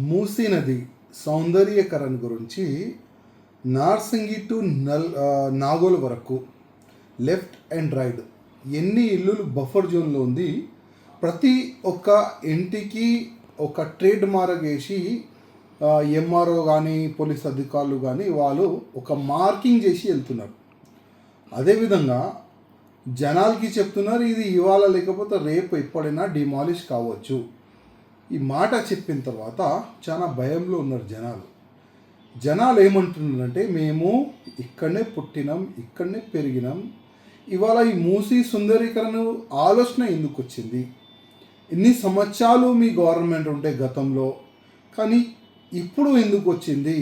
మూసీ నది సౌందర్యకరణ గురించి నార్సింగి టు నాగోల్ వరకు లెఫ్ట్ అండ్ రైట్ ఎన్ని ఇల్లులు బఫర్ జోన్లో ఉంది. ప్రతి ఒక్క ఇంటికి ఒక ట్రేడ్ మార్క్ వేసి ఎంఆర్ఓ కానీ పోలీస్ అధికారులు కానీ వాళ్ళు ఒక మార్కింగ్ చేసి వెళ్తున్నారు. అదేవిధంగా జనాలకి చెప్తున్నారు ఇది ఇవాళ లేకపోతే రేపు ఎప్పుడైనా డిమాలిష్ కావచ్చు. ఈ మాట చెప్పిన తర్వాత చాలా భయంలో ఉన్నారు జనాలు ఏమంటున్నారంటే మేము ఇక్కడనే పుట్టినాం, ఇక్కడనే పెరిగినాం, ఇవాళ ఈ మూసీ సుందరీకరణ ఆలోచన ఎందుకు వచ్చింది? ఇన్ని సంవత్సరాలు మీ గవర్నమెంట్ ఉంటే గతంలో, కానీ ఇప్పుడు ఎందుకు వచ్చింది?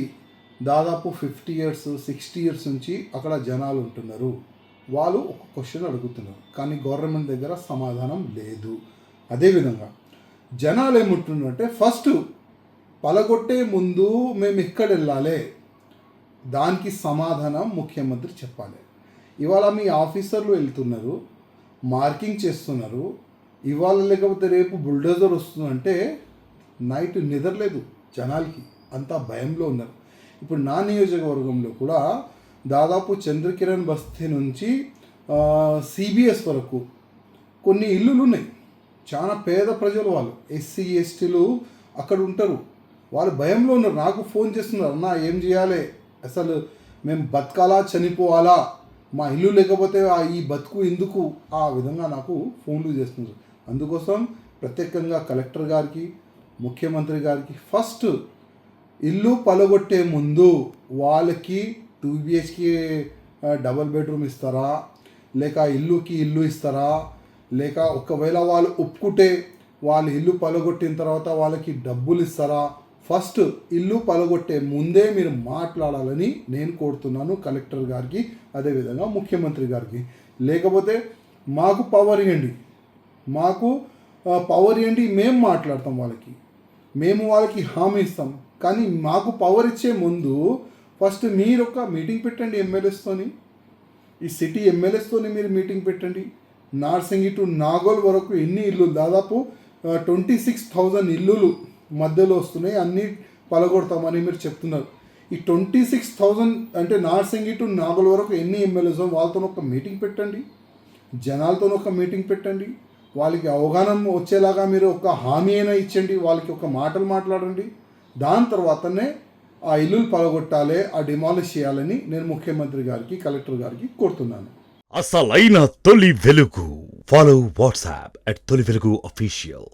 దాదాపు 50 years 60 years నుంచి అక్కడ జనాలు ఉంటున్నారు. వాళ్ళు ఒక క్వశ్చన్ అడుగుతున్నారు, కానీ గవర్నమెంట్ దగ్గర సమాధానం లేదు. అదేవిధంగా జనాలు ఏమంటున్నారంటే ఫస్ట్ పలగొట్టే ముందు మేము ఎక్కడ వెళ్ళాలి, దానికి సమాధానం ముఖ్యమంత్రి చెప్పాలి. ఇవాళ మీ ఆఫీసర్లు వెళ్తున్నారు, మార్కింగ్ చేస్తున్నారు, ఇవాళ లేకపోతే రేపు బుల్డోజర్ వస్తుందంటే నైట్ నిద్రలేదు జనాలకి, అంతా భయంలో ఉన్నారు. ఇప్పుడు నా నియోజకవర్గంలో కూడా దాదాపు చంద్రకిరణ్ బస్తీ నుంచి సిబిఎస్ వరకు కొన్ని ఇల్లులు ఉన్నాయి. చాలా పేద ప్రజలు, వాళ్ళు ఎస్సీ ఎస్టీలు అక్కడ ఉంటారు. వాళ్ళు భయంలో ఉన్నారు. నాకు ఫోన్ చేస్తున్నారు, అన్న ఏం చేయాలి, అసలు మేము బతకాలా చనిపోవాలా, మా ఇల్లు లేకపోతే ఈ బతుకు ఎందుకు, ఆ విధంగా నాకు ఫోన్లు చేస్తున్నారు. అందుకోసం ప్రత్యేకంగా కలెక్టర్ గారికి ముఖ్యమంత్రి గారికి ఫస్ట్ ఇల్లు పలగొట్టే ముందు వాళ్ళకి 2 BHK డబల్ బెడ్రూమ్ ఇస్తారా, లేక ఇల్లు ఇస్తారా, లేక ఒకవేళ వాళ్ళు ఒప్పుకుంటే వాళ్ళు ఇల్లు పలగొట్టిన తర్వాత వాళ్ళకి డబ్బులు ఇస్తారా? ఫస్ట్ ఇల్లు పలగొట్టే ముందే మీరు మాట్లాడాలని నేను కోరుతున్నాను కలెక్టర్ గారికి, అదేవిధంగా ముఖ్యమంత్రి గారికి. లేకపోతే మాకు పవర్ ఇవ్వండి, మేము మాట్లాడతాం మేము వాళ్ళకి హామీ ఇస్తాం. కానీ మాకు పవర్ ఇచ్చే ముందు ఫస్ట్ మీరు ఒక మీటింగ్ పెట్టండి ఎమ్మెల్యేస్తోని, ఈ సిటీ ఎమ్మెల్యేస్తోని మీరు మీటింగ్ పెట్టండి. నార్సింగి టు నాగోల్ వరకు ఎన్ని ఇల్లు, దాదాపు 26,000 ఇల్లులు మధ్యలో వస్తున్నాయి, అన్నీ పలగొడతామని మీరు చెప్తున్నారు. ఈ 26,000 అంటే నార్సింగి టు నాగోల్ వరకు ఎన్ని ఎమ్మెల్యేస్ వాళ్ళతో ఒక మీటింగ్ పెట్టండి, జనాలతో ఒక మీటింగ్ పెట్టండి, వాళ్ళకి అవగాహన వచ్చేలాగా మీరు ఒక హామీ అయినా ఇచ్చండి, వాళ్ళకి ఒక మాటలు మాట్లాడండి. దాని తర్వాతనే ఆ ఇల్లులు పలగొట్టాలి, ఆ డిమాలిష్ చేయాలని నేను ముఖ్యమంత్రి గారికి కలెక్టర్ గారికి కోరుతున్నాను. అసలైన తొలి వెలుగు. ఫాలో వాట్సాప్ @తొలి వెలుగు official.